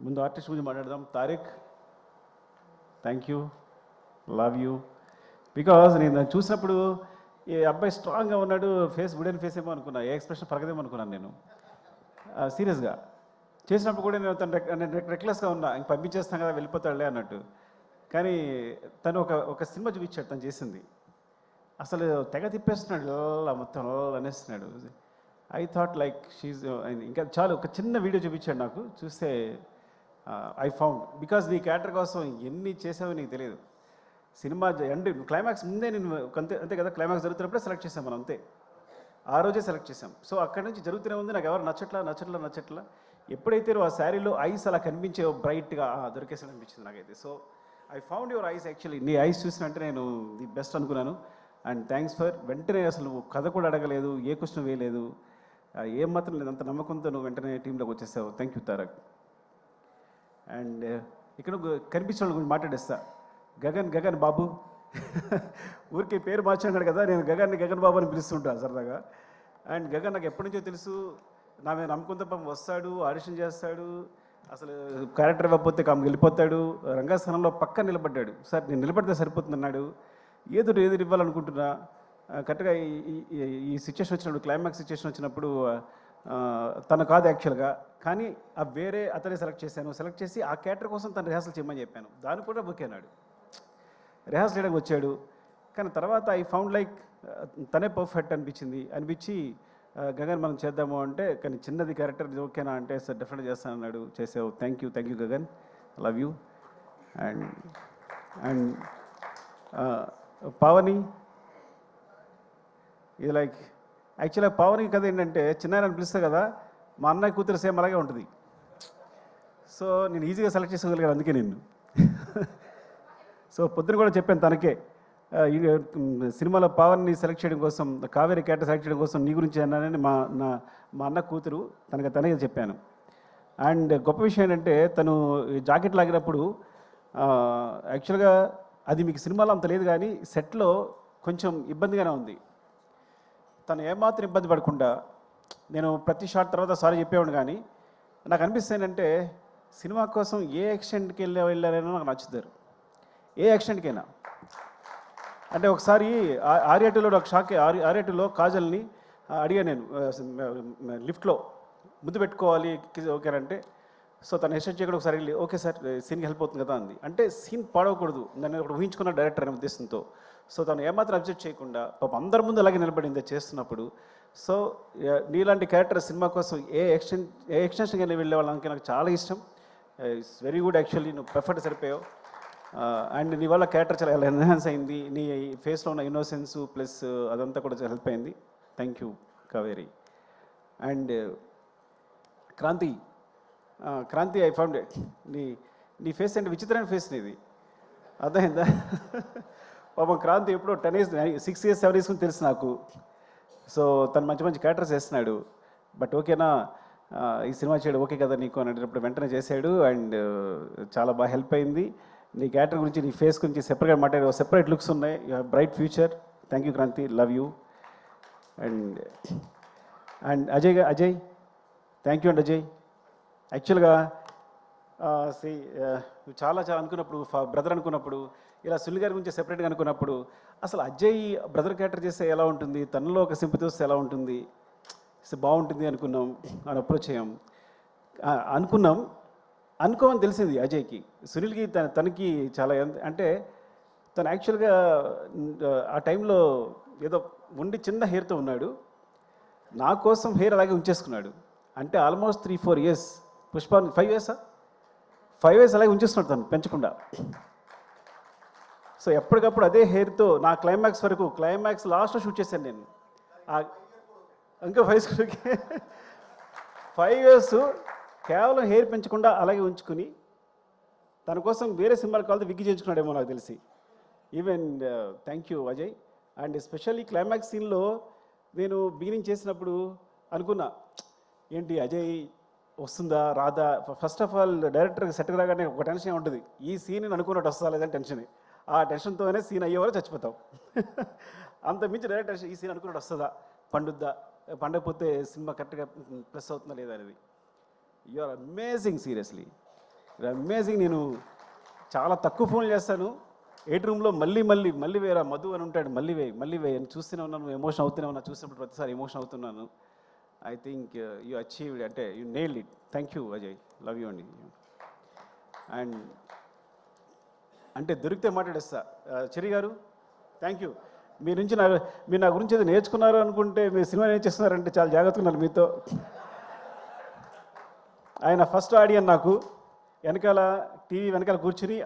ముందు ఆర్టిస్ట్ గురించి మాట్లాడదాం. Tariq, thank you, love you. Because నేను దాన్ని చూసినప్పుడు ఈ అబ్బాయి స్ట్రాంగ్గా ఉన్నాడు, ఫేస్ వుడెన్ ఫేస్ ఏమో అనుకున్నా, ఏ ఎక్స్ప్రెషన్ పరగదేమో అనుకున్నాను నేను. సీరియస్గా చేసినప్పుడు కూడా నేను తను రెక్లెస్గా ఉన్నా, ఇంక పంపించేస్తాం కదా వెళ్ళిపోతాడులే అన్నట్టు. కానీ తను ఒక సినిమా చూపించాడు తను చేసింది, అసలు తెగ తిప్పేస్తున్నాడు, ఇలా మొత్తం అనేస్తున్నాడు. ఐ థాట్ లైక్ షీజ్, ఇంకా చాలు ఒక చిన్న వీడియో చూపించాడు నాకు, చూస్తే ఐ ఫౌండ్. బికాజ్ నీ క్యారెక్టర్ కోసం ఎన్ని చేసావో నీకు తెలియదు. సినిమా ఎండ్ క్లైమాక్స్ ముందే నేను అంతే కదా, క్లైమాక్స్ జరుగుతున్నప్పుడే సెలెక్ట్ చేసాం మనం, అంతే ఆ రోజే సెలెక్ట్ చేసాం. సో అక్కడి నుంచి జరుగుతూనే ఉంది, నాకు ఎవరు నచ్చట్లా. ఎప్పుడైతే నువ్వు ఆ శారీలో ఐస్ అలా కనిపించే బ్రైట్గా దొరికేసాడు అనిపించింది నాకైతే. So I found your eyes. Actually నీ ఐస్ చూసినంటే నేను ది బెస్ట్ అనుకున్నాను. అండ్ థ్యాంక్స్ ఫర్ వెంటనే, అసలు నువ్వు కథ కూడా అడగలేదు, ఏ క్వశ్చన్ వేయలేదు, ఏం మాత్రం లేదు, అంత నమ్మకంతో నువ్వు వెంటనే టీంలోకి వచ్చేసావు. Thank you Tarak. అండ్ ఇక్కడ కనిపించిన వాళ్ళ గురించి మాట్లాడేస్తా. గగన్ బాబు ఊరికే పేరు మార్చాడు కదా, నేను గగన్ బాబు అని పిలుస్తుంటా సరదాగా. అండ్ గగన్ నాకు ఎప్పటి నుంచో తెలుసు, నా మీద నమ్మకంతో పాపం వస్తాడు, ఆడిషన్ చేస్తాడు, అసలు క్యారెక్టర్ ఇవ్వకపోతే కాము వెళ్ళిపోతాడు. రంగస్థానంలో పక్క నిలబడ్డాడు. సార్ నేను నిలబడితే సరిపోతుంది అన్నాడు. ఏదో ఇవ్వాలనుకుంటున్నా. కరెక్ట్గా ఈ సిచ్యువేషన్ వచ్చినప్పుడు, క్లైమాక్స్ సిచ్యువేషన్ వచ్చినప్పుడు తను కాదు యాక్చువల్గా, కానీ ఆ వేరే అతనే సెలెక్ట్ చేసి ఆ క్యారెక్టర్ కోసం తను రిహార్సల్ చేయమని చెప్పాను. దాన్ని కూడా బుక్ అన్నాడు, రిహార్సల్ చేయడానికి వచ్చాడు. కానీ తర్వాత ఐ ఫౌండ్ లైక్ తనే పర్ఫెక్ట్ అనిపించి గగన్ మనం చేద్దాము అంటే, కానీ చిన్నది క్యారెక్టర్ ఓకేనా అంటే, సార్ డెఫినెట్గా చేస్తాను అన్నాడు. చేసావు. Thank you Gagan, love you. And Pavani, ఇది లైక్ యాక్చువల్గా పావని కథ ఏంటంటే, చిన్న పిలుస్తా కదా, మా అన్నయ్య కూతురు సేమ్ అలాగే ఉంటుంది. సో నేను ఈజీగా సెలెక్ట్ చేసుకోగలిగాను అందుకే నిన్ను. సో పొద్దున కూడా చెప్పాను తనకే, సినిమాలో పవన్ని సెలెక్ట్ చేయడం కోసం, కావేరీ క్యారెక్టర్ సెలెక్ట్ చేయడం కోసం నీ గురించి అన్నానని మా అన్న కూతురు తనకే చెప్పాను. అండ్ గొప్ప విషయం ఏంటంటే, తను జాకెట్ లాగినప్పుడు యాక్చువల్గా అది మీకు సినిమాలో అంత లేదు, కానీ సెట్లో కొంచెం ఇబ్బందిగానే ఉంది. తను ఏమాత్రం ఇబ్బంది పడకుండా, నేను ప్రతి షాట్ తర్వాత సారీ చెప్పేవాడు, కానీ నాకు అనిపిస్తుంది ఏంటంటే, సినిమా కోసం ఏ ఎక్స్టెంట్కి వెళ్ళారైనా నాకు నచ్చుతారు, ఏ ఎక్స్టెంట్కైనా. అంటే ఒకసారి ఆర్యాటూలో ఒక షాక్, ఆర్యాటూలో కాజల్ని అడిగాను నేను, లిఫ్ట్లో ముద్దు పెట్టుకోవాలి ఓకేనంటే, సో తను హెస్టేట్ చేయకుండా ఒకసారి వెళ్ళి ఓకే సార్ సీన్కి హెల్ప్ అవుతుంది కదా అంది. అంటే సీన్ పాడవకూడదు, నన్ను ఒకటి ఊహించుకున్న డైరెక్టర్ అనే ఉద్దేశంతో. సో తను ఏమాత్రం అబ్జెక్ట్ చేయకుండా పాపం అందరి ముందు అలాగే నిలబడింది చేస్తున్నప్పుడు. సో నీలాంటి క్యారెక్టర్ సినిమా కోసం ఏ ఎక్స్టెన్షన్కి వెళ్ళే వాళ్ళకి నాకు చాలా ఇష్టం. ఇట్స్ వెరీ గుడ్ యాక్చువల్లీ, నువ్వు పర్ఫెక్ట్ సరిపోయావు. అండ్ నీ వల్ల క్యారెక్టర్ చాలా ఎన్హాన్స్ అయింది, నీ ఫేస్లో ఉన్న ఇన్నోసెన్స్ ప్లస్ అదంతా కూడా చాలా హెల్ప్ అయింది. Thank you Kaveri. And Kranthi I found నీ ఫేస్ అంటే విచిత్రమైన ఫేస్ నీది, అర్థమైందా? పాపం క్రాంతి ఎప్పుడో 6 years 7 years తెలుసు నాకు. సో తను మంచి క్యారెక్టర్స్ వేస్తున్నాడు. బట్ ఓకేనా ఈ సినిమా చేయడం ఓకే కదా నీకు అని అడిగినప్పుడు వెంటనే చేశాడు. అండ్ చాలా బాగా హెల్ప్ అయింది. నీ క్యారెక్టర్ గురించి, నీ ఫేస్ గురించి సెపరేట్గా మాట్లాడే సెపరేట్ లుక్స్ ఉన్నాయి. You have bright future. Thank you Kranthi, love you. And Ajay thank you అండి. అజయ్ యాక్చువల్గా నువ్వు చాలా అనుకున్నప్పుడు, బ్రదర్ అనుకున్నప్పుడు, ఇలా సునీల్ గారి గురించి సెపరేట్గా అనుకున్నప్పుడు, అసలు అజయ్ బ్రదర్ క్యారెక్టర్ చేస్తే ఎలా ఉంటుంది, తనలో ఒక సింపతి వస్తే ఎలా ఉంటుంది, బాగుంటుంది అనుకున్నాం, అని అప్రోచ్ అయ్యాం. అనుకోమని తెలిసింది అజయ్కి. సునీల్కి తనకి చాలా అంటే, తను యాక్చువల్గా ఆ టైంలో ఏదో ఉండి చిన్న హెయిర్తో ఉన్నాడు, నా కోసం హెయిర్ అలాగే ఉంచేసుకున్నాడు. అంటే ఆల్మోస్ట్ 3-4 years, పుష్ప 5 years అలాగే ఉంచేస్తున్నాడు తను పెంచకుండా. సో ఎప్పటికప్పుడు అదే హెయిర్తో నా క్లైమాక్స్ వరకు, క్లైమాక్స్ లాస్ట్లో షూట్ చేశాను నేను. ఇంకా 5 years కేవలం హెయిర్ పెంచకుండా అలాగే ఉంచుకుని, తన కోసం వేరే సినిమాలు కావాలి విగ్గి చేయించుకున్నాడేమో నాకు తెలిసి. Even thank you Ajay. And especially climax సీన్లో నేను బిగినింగ్ చేసినప్పుడు అనుకున్నా, ఏంటి అజయ్ వస్తుందా రాదా. ఫస్ట్ ఆఫ్ ఆల్ డైరెక్టర్కి సెట్ రాగానే ఒక టెన్షన్ ఉంటుంది, ఈ సీన్ అనుకున్నట్టు వస్తుందా లేదని టెన్షన్. ఆ టెన్షన్తోనే సీన్ అయ్యేవారు చచ్చిపోతాం. అంత మించి డైరెక్టర్ ఈ సీన్ అనుకున్నట్టు వస్తుందా, పండకపోతే సినిమా కరెక్ట్గా ప్లస్ అవుతుందా లేదా అనేది. You are amazing, seriously you are amazing. నేను చాలా తక్కువ ఫోన్లు చేస్తాను, 8 రూమ్లో మళ్ళీ వేరా మధు అని ఉంటాడు, మళ్ళీ వేయి అని చూస్తూనే ఉన్నాను, ఎమోషన్ అవుతూనే ఉన్నా, చూసినప్పుడు ప్రతిసారి ఎమోషన్ అవుతున్నాను. ఐ థింక్ యూ అచీవ్డ్, అంటే you nailed it. Thank you Ajay, love you అండి. అండ్ అంటే దొరికితే మాట్లాడేస్తా. చెరి గారు థ్యాంక్ యూ. మీరు నా గురించి ఏదో నేర్చుకున్నారు అనుకుంటే మీరు సినిమా నేర్చేస్తున్నారంటే చాలా జాగ్రత్తగా ఉన్నారు మీతో. ఆయన ఫస్ట్ ఆడియన్ నాకు, వెనకాల టీవీ వెనకాల కూర్చుని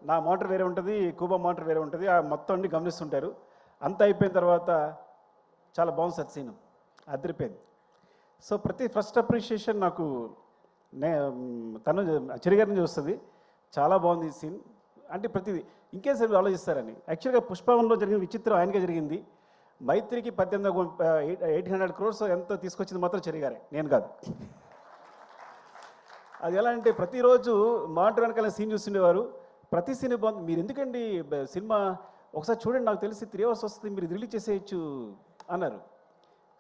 నా మోటార్ వేరే ఉంటుంది, కూబా మోటార్ వేరే ఉంటుంది, ఆ మొత్తం అన్ని గమనిస్తుంటారు. అంతా అయిపోయిన తర్వాత చాలా బాగుంది సార్ సీన్, అదిరిపోయింది. సో ఫస్ట్ అప్రిషియేషన్ నాకు తను చెరిగారి నుంచి వస్తుంది. చాలా బాగుంది ఈ సీన్, అంటే ప్రతిదీ ఇంకేం సార్ ఆలోచిస్తారని. యాక్చువల్గా పుష్పవనంలో జరిగిన విచిత్రం ఆయనకే జరిగింది. మైత్రికి 800 crores ఎంత తీసుకొచ్చింది మాత్రం చెరిగారే, నేను కాదు. అది ఎలా అంటే ప్రతిరోజు మానిటర్ వెనకాల సీన్ చూస్తుండేవారు, ప్రతి సీన్ బాగుంది, మీరు ఎందుకండి సినిమా ఒకసారి చూడండి, నాకు తెలిసి 3 hours వస్తుంది, మీరు రిలీజ్ చేసేయచ్చు అన్నారు.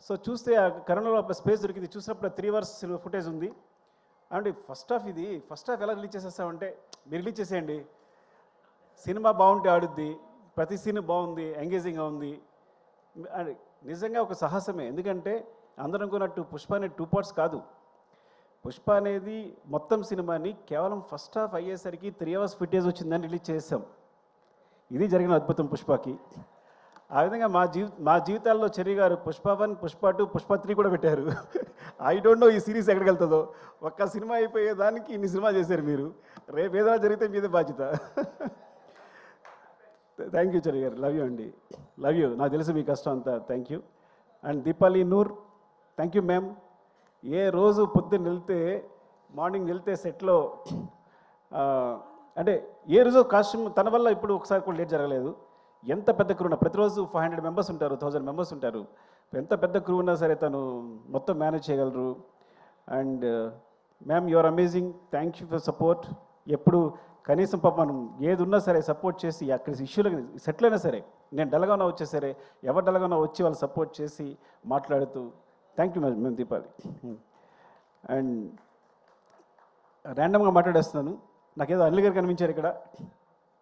సో చూస్తే ఆ కరోనాలో స్పేస్ దొరికింది, చూసినప్పుడు 3 hours ఫుటేజ్ ఉంది. అంటే ఫస్ట్ హాఫ్ ఎలా రిలీజ్ చేసేస్తామంటే, మీరు రిలీజ్ చేసేయండి, సినిమా బాగుంటే ఆడుద్ది, ప్రతి సీన్ బాగుంది, ఎంగేజింగ్గా ఉంది. నిజంగా ఒక సాహసమే, ఎందుకంటే అందరం అనుకున్నట్టు పుష్ప అనేది 2 parts కాదు. పుష్ప అనేది మొత్తం సినిమాని కేవలం ఫస్ట్ హాఫ్ అయ్యేసరికి 3 hours ఫుటేజ్ వచ్చిందని రిలీజ్ చేసాం. ఇది జరిగిన అద్భుతం పుష్పకి. ఆ విధంగా మా జీవితాల్లో చెర్రీ గారు పుష్ప 1, పుష్ప 2, పుష్ప 3 కూడా పెట్టారు. ఐ డోంట్ నో ఈ సిరీస్ ఎక్కడికి వెళ్తుందో. ఒక్క సినిమా అయిపోయేదానికి ఇన్ని సినిమా చేశారు మీరు, రేపు ఏదైనా జరిగితే మీదే బాధ్యత. థ్యాంక్ యూ చెర్రీ గారు, లవ్ యూ అండి, లవ్ యూ. నాకు తెలుసు మీ కష్టం అంతా, thank you. And Deepali Noor, thank you ma'am. ఏ రోజు పొద్దున్న మార్నింగ్ వెళ్తే సెట్లో అంటే ఏ రోజు కాస్ట్యూమ్ తన వల్ల ఇప్పుడు ఒకసారి కూడా లేట్ జరగలేదు. ఎంత పెద్ద క్రూ ఉన్నా, ప్రతిరోజు 500 members ఉంటారు, 1000 members ఉంటారు, ఎంత పెద్ద క్రూ ఉన్నా సరే తను మొత్తం మేనేజ్ చేయగలరు. And ma'am you are amazing, thank you for support. ఎప్పుడు కనీసం పాప మనం ఏది ఉన్నా సరే సపోర్ట్ చేసి, అక్కడ ఇష్యూలు సెటిల్ అయినా సరే, నేను డల్గా ఉన్నా వచ్చే సరే, ఎవరు డల్గా ఉన్నా వచ్చి వాళ్ళు సపోర్ట్ చేసి మాట్లాడుతూ, థ్యాంక్ యూ మేము దీపాలి. అండ్ ర్యాండమ్గా మాట్లాడేస్తున్నాను, నాకేదో అనిల్ గారు కనిపించారు ఇక్కడ.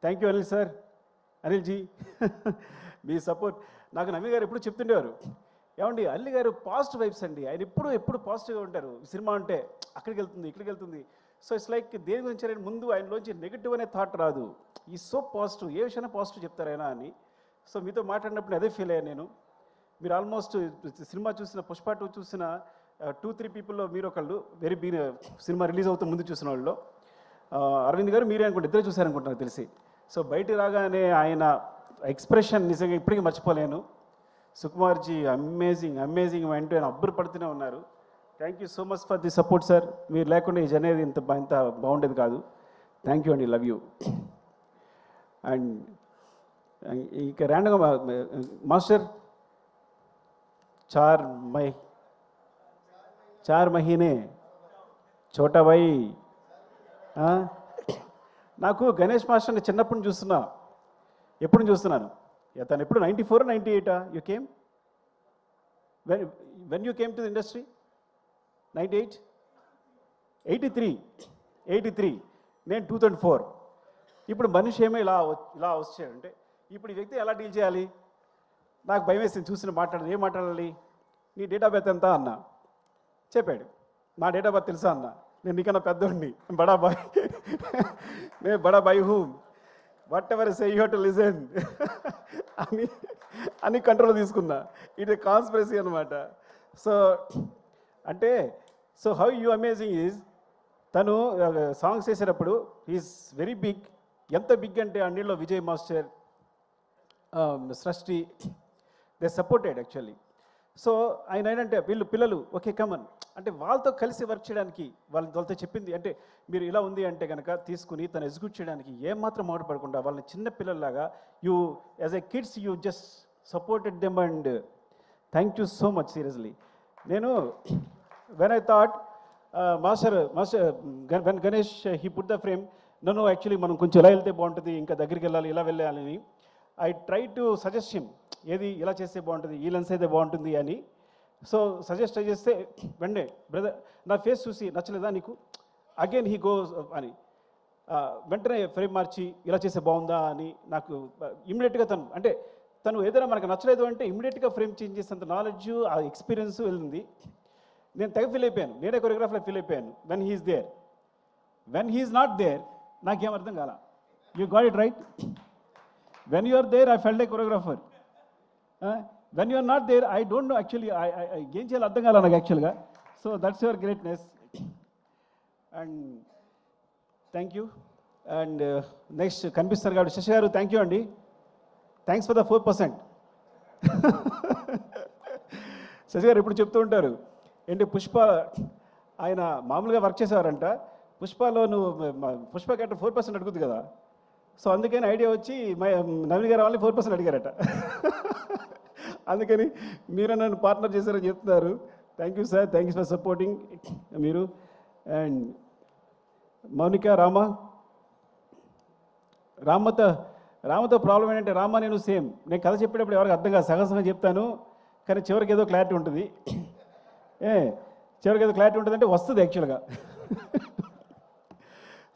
Thank you Anil sir, Anil ji. మీ సపోర్ట్ నాకు నవీ గారు ఎప్పుడు చెప్తుండేవారు, ఏమండి అనిల్ గారు పాజిటివ్ వైబ్స్ అండి, ఆయన ఎప్పుడు పాజిటివ్గా ఉంటారు, సినిమా అంటే అక్కడికి వెళ్తుంది ఇక్కడికి వెళ్తుంది. సో ఇట్స్ లైక్ దేని గురించి ఆయన ముందు ఆయనలోంచి నెగిటివ్ అనే థాట్ రాదు, ఈ సో పాజిటివ్, ఏ విషయాన్ని పాజిటివ్ చెప్తారైనా అని. సో మీతో మాట్లాడినప్పుడు అదే ఫీల్ అయ్యాను నేను. మీరు ఆల్మోస్ట్ సినిమా చూసిన పుష్ప 2 చూసిన 2-3 పీపుల్లో మీరు ఒకళ్ళు సినిమా రిలీజ్ అవుతూ ముందు చూసిన వాళ్ళు. అరవింద్ గారు మీరే అనుకుంటే ఇద్దరే చూశారనుకుంటున్నారు తెలిసి. సో బయట రాగానే ఆయన ఎక్స్ప్రెషన్ నిజంగా ఇప్పటికీ మర్చిపోలేను. సుకుమార్జీ అమేజింగ్ అంటూ ఆయన అబ్బురు పడుతూనే ఉన్నారు. Thank you so much for the support sir, మీరు లేకుండా ఈ జర్నీ ఇంత బాగుండేది కాదు. థ్యాంక్ యూ అండి, లవ్ యూ. అండ్ ఇక ర్యాండమ్గా మాస్టర్ చార్ మహీనే చోటా భాయ్. నాకు గణేష్ మాస్టర్ని చిన్నప్పుడు చూస్తున్నాను. తను ఎప్పుడు 94 or 98 you came, when you came to the industry? 98, 83, నేను 2004. ఇప్పుడు మనిషి ఏమో ఇలా వచ్చాడంటే ఇప్పుడు ఈ వ్యక్తి ఎలా డీల్ చేయాలి? నాకు భయం వేసింది చూసిన ఏం మాట్లాడాలి? నీ డేట్ ఆఫ్ బర్త్ ఎంత అన్నా, చెప్పాడు. నా డేట్ ఆఫ్ బర్త్ తెలుసా అన్న, నేను నీకన్నా పెద్దోడిని, నేను బడా bye who, what ever say you have to listen అని కంట్రోల్ తీసుకున్నా. ఇట్ ఏ కాన్స్పిరసీ అనమాట. సో అంటే హౌ యూ అమేజింగ్ ఈజ్, తను సాంగ్స్ చేసేటప్పుడు ఈజ్ వెరీ బిగ్. ఎంత బిగ్ అంటే అన్నిట్లో విజయ్ మాస్టర్, సృష్టి, దే సపోర్టెడ్ యాక్చువల్లీ. సో ఆయన ఏంటంటే పిల్లలు ఓకే కమన్ అంటే వాళ్ళతో కలిసి వర్క్ చేయడానికి వాళ్ళతో చెప్పింది అంటే మీరు ఇలా ఉంది అంటే కనుక తీసుకుని తను ఎగ్జిక్యూట్ చేయడానికి ఏమాత్రం మాట్లాడకుండా వాళ్ళని చిన్న పిల్లల్లాగా you as a kids you just supported them. And thank you so much seriously. నేను when I thought master when Ganesh he put the frame, నన్ను యాక్చువల్లీ మనం కొంచెం ఇలా వెళ్తే బాగుంటుంది, ఇంకా దగ్గరికి వెళ్ళాలి, ఇలా వెళ్ళాలని I try to suggest him, ఏది ఇలా చేస్తే బాగుంటుంది, ఈ లెన్స్ అయితే బాగుంటుంది అని. సో సజెస్ట్ చేస్తే వెంటనే బ్రదర్ నా ఫేస్ చూసి నచ్చలేదా నీకు, అగైన్ హీ గోస్ అని వెంటనే ఫ్రేమ్ మార్చి ఇలా చేస్తే బాగుందా అని నాకు ఇమ్మీడియట్గా తను ఏదైనా మనకు నచ్చలేదు అంటే ఇమ్మీడియట్గా ఫ్రేమ్ చేంజ్ చేసేంత నాలెడ్జ్, ఆ ఎక్స్పీరియన్స్ వెళ్తుంది. నేను తెగ ఫీల్ అయిపోయాను, నేనే కొరియోగ్రాఫర్లో ఫీల్ అయిపోయాను. When he's there, when he's not there నాకేం అర్థం కాల. You got it right. When you are there I felt a choreographer. When you are not there I don't know actually ఏం చేయాలో అర్థం కాల నాకు యాక్చువల్గా. So that's your greatness and thank you. And next కనిపిస్తారు కాబట్టి శశి గారు థ్యాంక్ యూ అండి. Thanks for the 4%. శశి గారు ఎప్పుడు చెప్తూ ఉంటారు ఏంటి, పుష్ప ఆయన మామూలుగా వర్క్ చేసేవారంట, పుష్పలో నువ్వు పుష్ప క్యారెక్టర్ 4% అడుగుద్ది కదా, సో అందుకని ఐడియా వచ్చి నవీన్ గారు వాళ్ళని 4% అడిగారట. అందుకని మీరు నన్ను పార్ట్నర్ చేశారని చెప్తున్నారు. Thank you sir, thank you for supporting మీరు. అండ్ మౌనిక, రామతో ప్రాబ్లం ఏంటంటే రామ నేను సేమ్, నేను కథ చెప్పేటప్పుడు ఎవరికి అర్థం కాదు, సగసంగా చెప్తాను కానీ చివరికి ఏదో క్లారిటీ ఉంటుంది. చివరికి ఏదో క్లారిటీ ఉంటుంది అంటే వస్తుంది యాక్చువల్గా.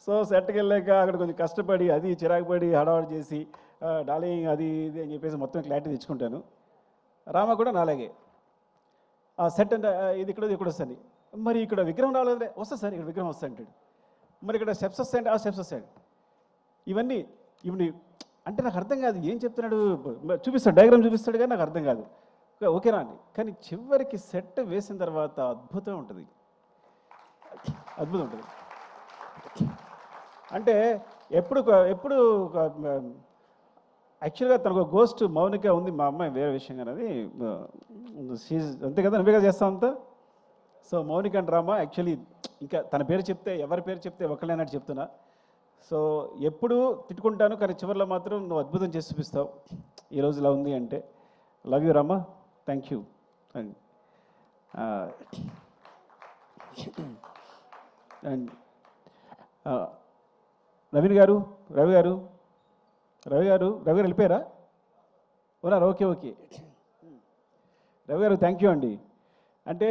సో సెట్కి వెళ్ళాక అక్కడ కొంచెం కష్టపడి అది చిరాకు పడి హడావడి చేసి డార్లింగ్ అది ఇది అని చెప్పేసి మొత్తం క్లారిటీ తెచ్చుకుంటాను. రామ కూడా నాలాగే ఆ సెట్ అంటే ఇది ఇక్కడ వస్తుంది, మరి ఇక్కడ విగ్రహం రాలేదే, వస్తుంది సార్ ఇక్కడ విగ్రహం వస్తా అంటాడు, మరి ఇక్కడ స్టెప్స్ వస్తాయంటే ఆ స్టెప్స్ వస్తాడు. ఇవన్నీ అంటే నాకు అర్థం కాదు ఏం చెప్తున్నాడు, చూపిస్తాడు డయాగ్రామ్ చూపిస్తాడు కానీ నాకు అర్థం కాదు. ఓకేనా అండి, కానీ చివరికి సెట్ వేసిన తర్వాత అద్భుతం ఉంటుంది. అంటే ఎప్పుడు యాక్చువల్గా తనకు గోస్ట్ మౌనిక ఉంది, మా అమ్మాయి వేరే విషయం కానీ అది అంతే కదా, నువ్వే కదా చేస్తావు అంతా. So Mounika and Rama actually ఇంకా తన పేరు చెప్తే ఎవరి పేరు చెప్తే ఒకళ్ళైనట్టు చెప్తున్నా. సో ఎప్పుడు తిట్టుకుంటాను కానీ చివరిలో మాత్రం నువ్వు అద్భుతం చేసి చూపిస్తావు, ఈరోజు ఇలా ఉంది అంటే. Love you Rama, thank you. And and Ravi గారు వెళ్ళిపోయారా, ఉన్నారు, ఓకే రవి గారు థ్యాంక్ యూ అండి. అంటే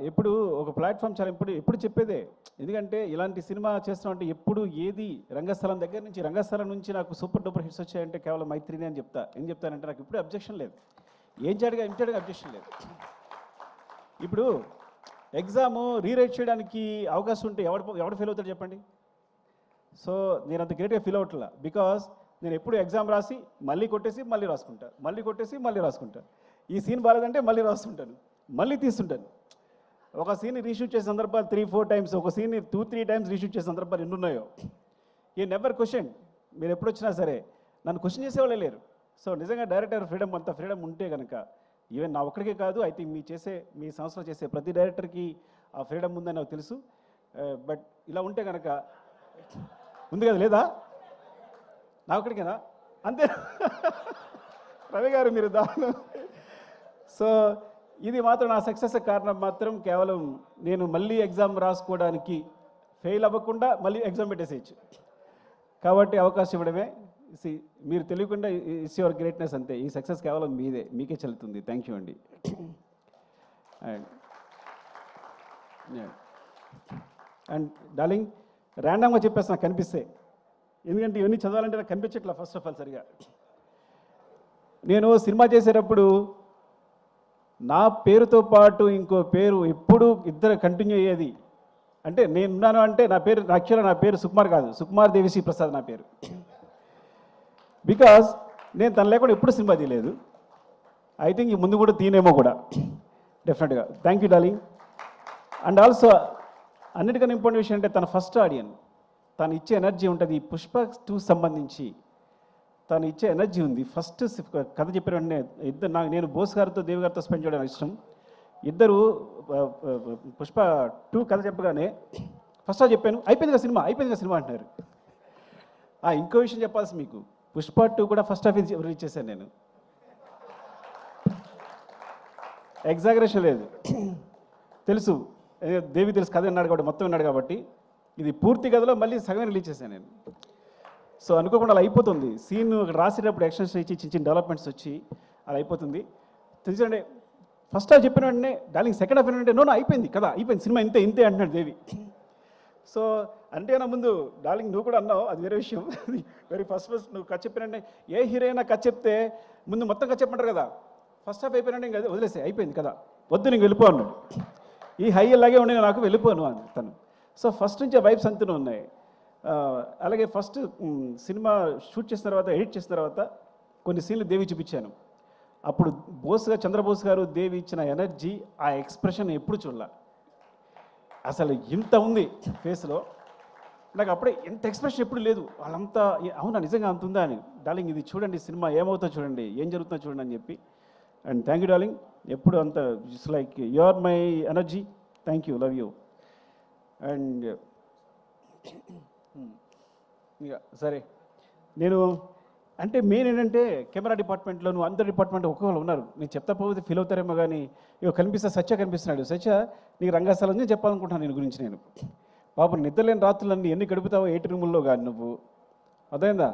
ఎప్పుడు ఒక ప్లాట్ఫామ్ చాలా ఎప్పుడు చెప్పేదే, ఎందుకంటే ఇలాంటి సినిమా చేస్తామంటే ఎప్పుడు ఏది రంగస్థలం దగ్గర నుంచి రంగస్థలం నుంచి నాకు సూపర్ డూపర్ హిట్స్ వచ్చాయంటే కేవలం మైత్రిని అని చెప్తా. ఏం చెప్తానంటే నాకు ఇప్పుడు అబ్జెక్షన్ లేదు, ఏం చేయడానికి ఇమిటేట్గా అబ్జెక్షన్ లేదు. ఇప్పుడు ఎగ్జాము రీరైట్ చేయడానికి అవకాశం ఉంటే ఎవడు ఫెయిల్ అవుతాడు చెప్పండి. సో నేను అంత గ్రేట్గా ఫీల్ అవ్వట్లా, బికాస్ నేను ఎప్పుడు ఎగ్జామ్ రాసి మళ్ళీ కొట్టేసి మళ్ళీ రాసుకుంటా, ఈ సీన్ బాగాలేదంటే మళ్ళీ రాస్తుంటాను, మళ్ళీ తీస్తుంటాను. ఒక సీన్ రీషూట్ చేసే సందర్భాలు 3-4 టైమ్స్, ఒక సీన్ 2-3 టైమ్స్ రీషూట్ చేసే సందర్భాలు ఎన్ని ఉన్నాయో. ఈ నెవర్ క్వశ్చన్, మీరు ఎప్పుడు వచ్చినా సరే నన్ను క్వశ్చన్ చేసేవాళ్ళే లేరు. సో నిజంగా డైరెక్టర్ అంత ఫ్రీడమ్ ఉంటే కనుక ఈవెన్ నా ఒక్కడికే కాదు, ఐ థింక్ మీ సంస్థలో చేసే ప్రతి డైరెక్టర్కి ఆ ఫ్రీడమ్ ఉందని నాకు తెలుసు. బట్ ఇలా ఉంటే కనుక ఉంది కదా, లేదా నా ఒక్కడికేనా అంతే. రవి గారు మీరు దాని. సో ఇది మాత్రం నా సక్సెస్ కారణం మాత్రం కేవలం నేను మళ్ళీ ఎగ్జామ్ రాసుకోవడానికి ఫెయిల్ అవ్వకుండా మళ్ళీ ఎగ్జామ్ పెట్టేసేయచ్చు కాబట్టి అవకాశం ఇవ్వడమే. మీరు తెలియకుండా ఇట్స్ యువర్ గ్రేట్నెస్ అంతే. ఈ సక్సెస్ కేవలం మీకే చెల్లుతుంది. థ్యాంక్ యూ అండి. అండ్ డార్లింగ్ ర్యాండమ్గా చెప్పేసి నాకు కనిపిస్తే, ఎందుకంటే ఇవన్నీ చదవాలంటే నాకు కనిపించట్లా ఫస్ట్ ఆఫ్ ఆల్ సరిగా. నేను సినిమా చేసేటప్పుడు నా పేరుతో పాటు ఇంకో పేరు ఎప్పుడు ఇద్దరు కంటిన్యూ అయ్యేది. అంటే నేనున్నాను అంటే నా పేరు సుకుమార్ కాదు, సుకుమార్ దేవిశ్రీ ప్రసాద్ నా పేరు. బికాజ్ నేను తను లేకుండా ఎప్పుడు సినిమా తీయలేదు. ఐ థింక్ ఈ ముందు కూడా తీనేమో కూడా డెఫినెట్గా. Thank you darling. And also అన్నిటికన్నా ఇంపార్టెంట్ విషయం అంటే తన ఫస్ట్ ఆడియన్, తను ఇచ్చే ఎనర్జీ ఉంటుంది. పుష్ప 2 సంబంధించి తను ఇచ్చే ఎనర్జీ ఉంది. ఫస్ట్ కథ చెప్పిన వెంటనే నేను బోస్ గారితో దేవి గారితో స్పెండ్ చేయడం ఇష్టం. ఇద్దరు పుష్ప 2 కథ చెప్పగానే ఫస్ట్ చెప్పాను, అయిపోయిందిగా సినిమా అంటున్నారు. ఇంకో విషయం చెప్పాల్సి మీకు, పుష్ప 2 కూడా ఫస్ట్ హాఫ్ రిలీజ్ చేశాను నేను. ఎగ్జాగరేషన్ లేదు, తెలుసు దేవి తెలుసు కథ విన్నాడు కాబట్టి మొత్తం విన్నాడు కాబట్టి ఇది పూర్తి కథలో మళ్ళీ సగం రిలీజ్ చేశాను నేను. సో అనుకోకుండా అలా అయిపోతుంది. సీన్ రాసేటప్పుడు ఎక్స్టెన్షన్ ఇచ్చి చిన్న డెవలప్మెంట్స్ వచ్చి అలా అయిపోతుంది. తెలుసండి ఫస్ట్ హాఫ్ చెప్పిన వెంటనే డార్లింగ్ సెకండ్ హాఫ్ అంటే నో అయిపోయింది కదా, అయిపోయింది సినిమా ఇంతే ఇంతే అంటున్నాడు దేవి. సో అంటే నా ముందు డార్లింగ్ నువ్వు కూడా అన్నావు, అది వేరే విషయం. వెరీ ఫస్ట్ నువ్వు కథ చెప్పినంటే ఏ హీరోయినా కథ చెప్తే ముందు మొత్తం కథ చెప్పమంటారు కదా, ఫస్ట్ హాఫ్ అయిపోయినంటే ఇంకా వదిలేసే అయిపోయింది కదా, వద్దు నీకు వెళ్ళిపో అన్నాడు. ఈ హై అలాగే ఉండి నాకు వెళ్ళిపోను అని తను. సో ఫస్ట్ నుంచి ఆ వైబ్స్ అంతనే ఉన్నాయి. అలాగే ఫస్ట్ సినిమా షూట్ చేసిన తర్వాత ఎడిట్ చేసిన తర్వాత కొన్ని సీన్లు దేవి చూపించాను. అప్పుడు చంద్రబోస్ గారు దేవి ఇచ్చిన ఎనర్జీ, ఆ ఎక్స్ప్రెషన్ ఎప్పుడు చూడాల, అసలు ఇంత ఉంది ఫేస్లో. నాకు అప్పుడే ఎంత ఎక్స్ప్రెషన్ ఎప్పుడు లేదు. వాళ్ళంతా అవునా నిజంగా అంత ఉందా అని, డార్లింగ్ ఇది చూడండి సినిమా ఏమవుతుందో చూడండి, ఏం జరుగుతుందో చూడండి అని చెప్పి. అండ్ థ్యాంక్ యూ డార్లింగ్, ఎప్పుడు అంత it's like you are my energy. Thank you, love you. And ఇక సరే, నేను అంటే మెయిన్ ఏంటంటే కెమెరా డిపార్ట్మెంట్లో నువ్వు అందరి డిపార్ట్మెంట్ ఒక్కొక్కరు ఉన్నారు, నేను చెప్తా పోతే ఫీల్ అవుతారేమో కానీ ఇక సత్య కనిపిస్తున్నాడు. సత్య నీకు రంగస్థలం నేను చెప్పాలనుకుంటున్నాను నేను గురించి. నేను పాపం నిద్రలేని రాత్రులన్నీ ఎన్ని గడుపుతావో 8 రూముల్లో కానీ నువ్వు, అదైందా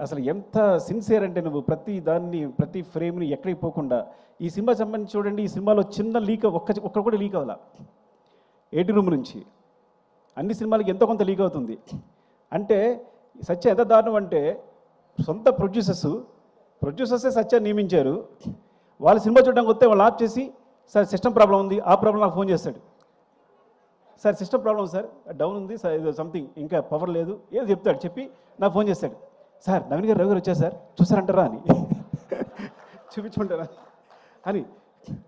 అసలు ఎంత సిన్సియర్ అంటే నువ్వు ప్రతి దాన్ని ప్రతి ఫ్రేమ్ని ఎక్కడికి పోకుండా. ఈ సినిమా సంబంధించి చూడండి, ఈ సినిమాలో చిన్న లీక్ ఒక్క కూడా లీక్ అవ్వాల 8 రూమ్ నుంచి. అన్ని సినిమాలకి ఎంతో కొంత లీక్ అవుతుంది. అంటే సత్య ఎంత దారుణం అంటే సొంత ప్రొడ్యూసర్సే సత్య నియమించారు. వాళ్ళ సినిమా చూడడానికి వస్తే వాళ్ళు ఆఫ్ చేసి సార్ సిస్టమ్ ప్రాబ్లం ఉంది, ఆ ప్రాబ్లం నాకు ఫోన్ చేస్తాడు. Sir system problem sir down ఉంది సార్, ఇది సంథింగ్ ఇంకా పవర్ లేదు ఏదో చెప్తాడు, చెప్పి నాకు ఫోన్ చేస్తాడు. సార్ నవీన్ గారు రవి గారు వచ్చారు సార్ చూసారంటారా అని, చూపించుకుంటారా అని.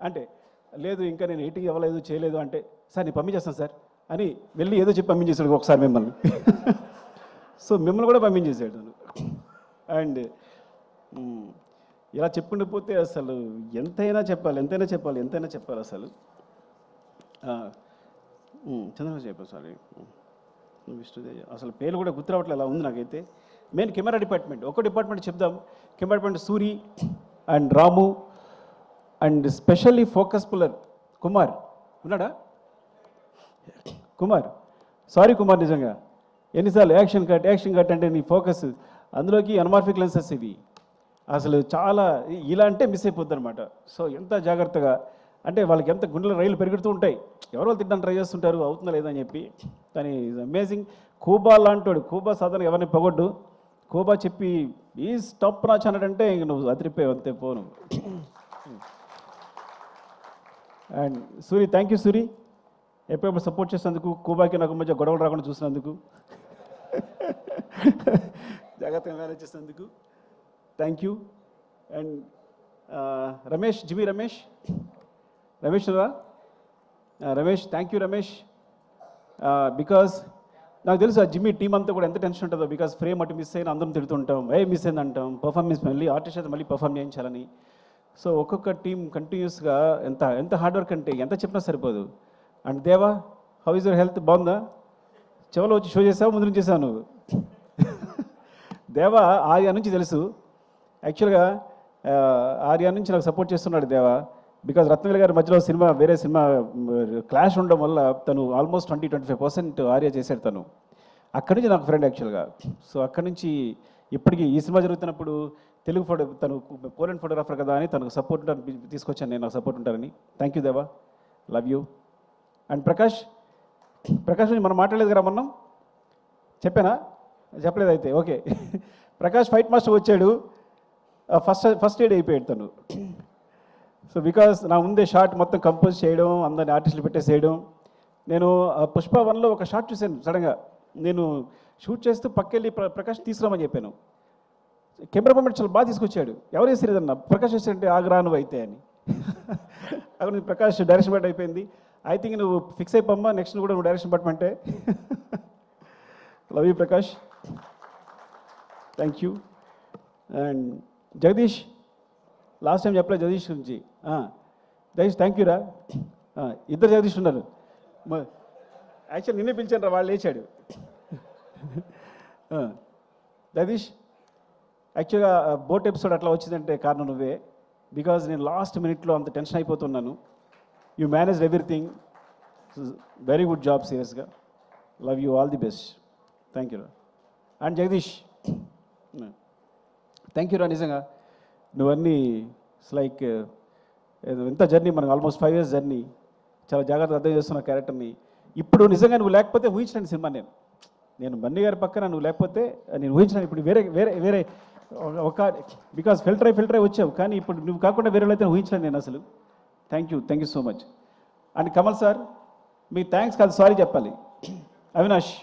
అంటే లేదు ఇంకా నేను ఎయిటింగ్ ఇవ్వలేదు చేయలేదు అంటే, సార్ నేను పంపించేస్తాను సార్ అని వెళ్ళి ఏదో చెప్పి పంపించేశాడు ఒకసారి మిమ్మల్ని. సో మిమ్మల్ని కూడా పంపించేసాడు. అండ్ ఇలా చెప్పుకుంటూ పోతే అసలు ఎంతైనా చెప్పాలి అసలు. చంద్రబాబు చెప్పారు సారీ, విష్ణుదేవి అసలు పేరు కూడా గుర్తు రావట్లేదు, అలా ఉంది నాకైతే. మెయిన్ కెమెరా డిపార్ట్మెంట్, ఒక డిపార్ట్మెంట్ చెప్దాం. Camera department Suri and Ramu and specially focus puller Kumar ఉన్నాడా, కుమార్ సారీ కుమార్, నిజంగా ఎన్నిసార్లు యాక్షన్ కట్ అంటే నీ ఫోకస్ అందులోకి అనమార్ఫిక్ లెన్సెస్ ఇవి అసలు చాలా ఇలా అంటే మిస్ అయిపోద్ది అనమాట. సో ఎంత జాగ్రత్తగా అంటే వాళ్ళకి ఎంత గుండెల రైలు పెరుగుతూ ఉంటాయి, ఎవరో తిట్టడానికి ట్రై చేస్తుంటారు అవుతుందా లేదని చెప్పి. కానీ అమేజింగ్. కూబా లాంటోడు, కూబా సాధారణ ఎవరిని పొగొడ్డు, కూబా చెప్పి ఈ స్టాప్ నాచ్ అన్నాడంటే ఇంక నువ్వు అదిరిపోయావు అంతే పోను. And Suri thank you Suri, ఎప్పుడెప్పుడు సపోర్ట్ చేసినందుకు, కూబాకి నాకు మధ్య గొడవలు రాకుండా చూసినందుకు, జాగ్రత్తగా మేనేజ్ చేసినందుకు thank you. And Ramesh, జిమి Ramesh రా Ramesh, thank you Ramesh. Because నాకు తెలుసు ఆ జిమ్మి టీం అంతా కూడా ఎంత టెన్షన్ ఉంటుందో. బికాజ్ ఫ్రేమ్ అటు మిస్ అయినా అందరం తిడుతుంటాం, మిస్ అయింది అంటాం, పర్ఫార్మెన్స్ మళ్ళీ ఆర్టిస్ట్ అయితే మళ్ళీ పర్ఫామ్ చేయించాలని. సో ఒక్కొక్క టీం కంటిన్యూస్గా ఎంత హార్డ్ వర్క్ అంటే ఎంత చెప్పినా సరిపోదు. అండ్ దేవా, హౌ ఇస్ యువర్ హెల్త్, బాగుందా? చెవలో వచ్చి షో చేసావు, ముందు నుంచి చేసావు నువ్వు. దేవా ఆర్యా నుంచి తెలుసు యాక్చువల్గా, ఆర్యా నుంచి నాకు సపోర్ట్ చేస్తున్నాడు దేవా. బికాజ్ రత్నవేల్ గారి మధ్యలో వేరే సినిమా క్లాష్ ఉండడం వల్ల తను ఆల్మోస్ట్ 20-25% ఆర్యా చేశాడు తను. అక్కడి నుంచి నాకు ఫ్రెండ్ యాక్చువల్గా. సో అక్కడి నుంచి ఇప్పటికీ ఈ సినిమా జరుగుతున్నప్పుడు తెలుగు తను పోలెండ్ ఫోటోగ్రాఫర్ కదా అని తనకు సపోర్ట్ తీసుకొచ్చాను నేను, నాకు సపోర్ట్ ఉంటారని. థ్యాంక్ యూ దేవా, లవ్ యూ. అండ్ ప్రకాష్ నుంచి మనం మాట్లాడలేదు కదా మనం, చెప్పానా? చెప్పలేదు అయితే ఓకే. ప్రకాష్ ఫైట్ మాస్టర్ వచ్చాడు, ఫస్ట్ ఎయిడ్ అయిపోయాడు తను. సో బికాస్ నా ముందే షార్ట్ మొత్తం కంపోజ్ చేయడం, అందరిని ఆర్టిస్టులు పెట్టేసేయడం. నేను పుష్ప 1లో ఒక షార్ట్ చూశాను సడన్గా, నేను షూట్ చేస్తూ పక్కెళ్ళి ప్రకాష్ తీసుకురామని చెప్పాను. కెమెరా మూమెంట్ చాలా బాగా తీసుకొచ్చాడు. ఎవరు వేసారు ఏదన్నా, ప్రకాష్ వేసారంటే ఆగ్రాను అయితే అని. అక్కడ ప్రకాష్ డైరెక్షన్ బట్ అయిపోయింది. ఐ థింక్ నువ్వు ఫిక్స్ అయిపోమ్మా, నెక్స్ట్ కూడా నువ్వు డైరెక్షన్ పట్టమంటే. Love you Prakash, thank you. And Jagadish, last time చెప్పలేదు జగదీష్ గురించి. జగదీష్ థ్యాంక్ యూ రా. ఇద్దరు జగదీష్ ఉన్నారు. యాక్చువల్ నిన్నే పిలిచాను రా, వాళ్ళు లేచాడు. జగదీష్ యాక్చువల్గా బోట్ ఎపిసోడ్ అట్లా వచ్చిందంటే కారణం నువ్వే. బికాజ్ నేను లాస్ట్ మినిట్లో అంత టెన్షన్ అయిపోతున్నాను. You manage everything, very good job సీరియస్గా. Love you, all the best. Thank you రా. అండ్ జగదీష్ థ్యాంక్ యూ రా, నిజంగా నువ్వన్నీ ఇట్స్ లైక్ ఎంత జర్నీ మనకు ఆల్మోస్ట్ 5 years జర్నీ, చాలా జాగ్రత్తగా అర్థం చేస్తున్న క్యారెక్టర్ని. ఇప్పుడు నిజంగా నువ్వు లేకపోతే ఊహించలేని సినిమా నేను బన్నీ గారి పక్కన నువ్వు లేకపోతే నేను ఊహించలేను. ఇప్పుడు వేరే వేరే వేరే ఒక బికాస్ ఫిల్టర్ అయి వచ్చావు, కానీ ఇప్పుడు నువ్వు కాకుండా వేరే అయితే ఊహించలేను నేను అసలు. Thank you so much. And Kamal sir, me thanks కాదు సారీ చెప్పాలి అవినాష్,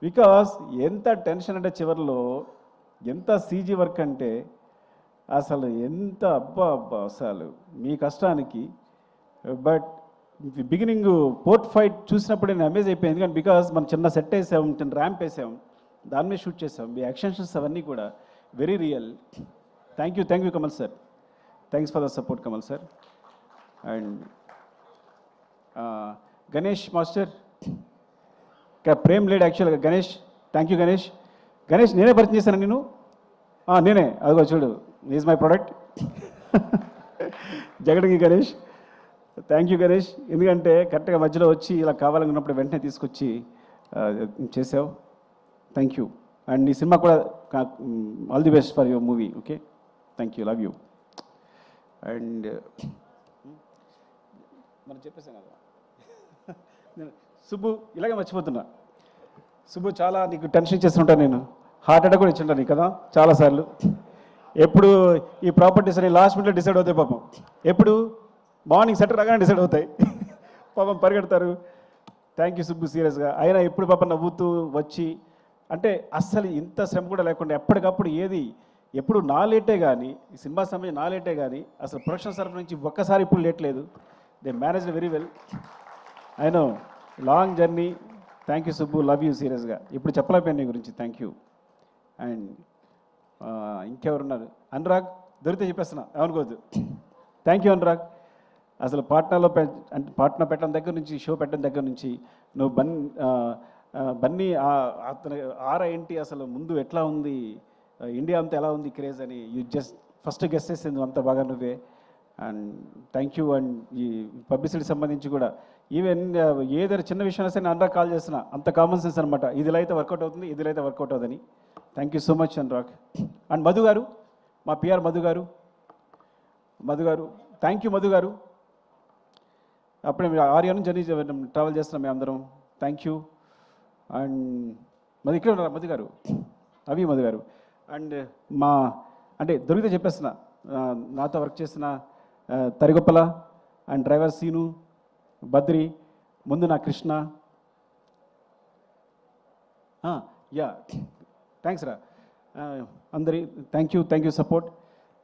బికాస్ ఎంత టెన్షన్ అంటే చివరిలో ఎంత సీజీ వర్క్ అంటే అసలు ఎంత అబ్బా అసలు మీ కష్టానికి. బట్ బిగినింగ్ పోర్ట్ ఫైట్ చూసినప్పుడు నేను అమేజ్ అయిపోయింది, ఎందుకంటే బికాస్ మనం చిన్న సెట్ వేసాం, చిన్న ర్యాంప్ వేసాం, దాని మీద షూట్ చేసాం. మీ యాక్షన్స్ అవన్నీ కూడా very real. Thank you Kamal sir. Thanks for the support Kamal sir. And Ganesh master, Prem లేడ్ యాక్చువల్గా గణేష్. Thank you Ganesh. నేనే పరిచయం చేశాను నేను. నేనే, అదిగో చూడు, ఈజ్ మై ప్రోడక్ట్. జగడంగి గణేష్. థ్యాంక్ యూ గణేష్, ఎందుకంటే కరెక్ట్గా మధ్యలో వచ్చి ఇలా కావాలనుకున్నప్పుడు వెంటనే తీసుకొచ్చి చేసావు. Thank you. అండ్ నీ సినిమా కూడా all the best for your movie. Okay, thank you, love you. And మనం చెప్పేసాం కదా సుబ్బు, ఇలాగే మర్చిపోతున్నా. సుబ్బు, చాలా నీకు టెన్షన్ ఇచ్చేస్తుంటాను నేను, హార్ట్ అటాక్ కూడా ఇచ్చింటాను నీకు కదా చాలాసార్లు. ఎప్పుడు ఈ ప్రాపర్టీస్ అని లాస్ట్ మినిట్లో డిసైడ్ అవుతాయి పాపం, ఎప్పుడు మార్నింగ్ సెటర్ రాగానే డిసైడ్ అవుతాయి పాపం పరిగెడతారు. థ్యాంక్ యూ సుబ్బు, సీరియస్గా. అయినా ఎప్పుడు పాపం నవ్వుతూ వచ్చి, అంటే అస్సలు ఇంత శ్రమ కూడా లేకుండా ఎప్పటికప్పుడు ఏది ఎప్పుడు నా లేటే కానీ, ఈ సినిమా సమయం నా లేటే కానీ, అసలు ప్రొడక్షన్ తరఫు నుంచి ఒక్కసారి ఇప్పుడు లేట్ లేదు. They managed very well. I know long journey. Thank you Subbu, love you సీరియస్గా. ఇప్పుడు చెప్పలేకపోయాను నీ గురించి. Thank you. అండ్ ఇంకెవరున్నారు? అనురాగ్, దొరికితే చెప్పేస్తున్నా, ఏమనుకోవద్దు. Thank you Anurag. అసలు పాట్నాలో అంటే పాట్నా పెట్టడం దగ్గర నుంచి, షో పెట్టడం దగ్గర నుంచి నువ్వు బన్నీ అతను ఆరా ఏంటి అసలు ముందు ఎట్లా ఉంది, ఇండియా అంతా ఎలా ఉంది క్రేజ్ అని యూ జస్ట్ ఫస్ట్ గెస్ట్ చేసింది అంత బాగా నువ్వే. And thank you. అండ్ ఈ పబ్లిసిటీ సంబంధించి కూడా ఈవెన్ ఏదైనా చిన్న విషయాన్ని సరే అనురాగ్ కాల్ చేస్తున్నా, అంత కామన్ సెన్స్ అనమాట. ఇదిలో అయితే వర్కౌట్ అవుతుంది, ఇదిలో అయితే వర్కౌట్ అవుతుంది. Thank you so much Anurag. And Madhu గారు, మా పిఆర్ మధు గారు, థ్యాంక్ యూ మధు గారు. అప్పుడే మీరు 6 years నుంచి జర్నీ ట్రావెల్ చేస్తున్నాం మేము అందరం. Thank you. అండ్ మరి ఇక్కడ ఉన్నారు మధు గారు, మధు గారు. అండ్ అంటే దొరికితే చెప్పేస్తున్నా, నాతో వర్క్ చేసిన తరిగొప్పల అండ్ డ్రైవర్ సీను, బద్రి, ముందు నా కృష్ణ. యా, థ్యాంక్స్ రా అందరి. Thank you support.